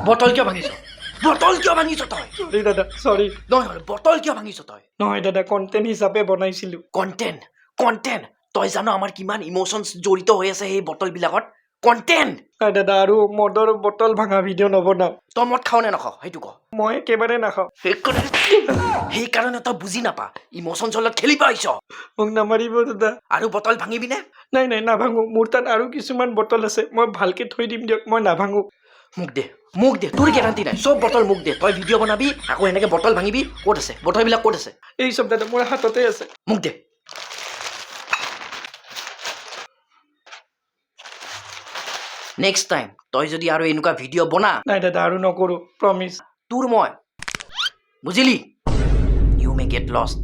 bottle কিয় ভাঙিছ bottle কিয় ভাঙিছ তই সৰি দাদা সৰি নহয় বটল কিয় ভাঙিছ তই নহয় দাদা কণ্টেণ্ট হিচাপে বনাইছিলোঁ কণ্টেণ্ট কণ্টেণ্ট তই জানো আমাৰ কিমান ইম'চনছ জড়িত হৈ আছে সেই বটলবিলাকত কণ্টেণ্ট নাই দাদা আৰু মদৰ বটল ভাঙা ভিডিঅ' নবনাওঁ তই মদ খাৱ নে নখাৱ সেইটো ক মই একেবাৰে নাখাওঁ সেইকাৰণে তই বুজি নাপা ইম'চনছৰ লগত খেলি পাইছ মোক নামাৰিব দাদা আৰু বটল ভাঙিবি নে নাই নাই নাভাঙো মোৰ তাত আৰু কিছুমান বটল আছে মই ভালকে থৈ দিম দিয়ক মই নাভাঙো মোক দে তোৰ গেৰাণ্টি নাই চব বটল মোক দে তই ভিডিঅ' বনাবি আকৌ এনেকে বটল ভাঙিবি ক'ত আছে বটলবিলাক ক'ত আছে এই চব দাদা মোৰ হাততে আছে মোক দে নেক্সট টাইম তই যদি আৰু এনেকুৱা ভিডিঅ' বনা নাই দাদা আৰু নকৰোঁ প্ৰমিছ তোৰ মই বুজিলি ইউ মে গেট লষ্ট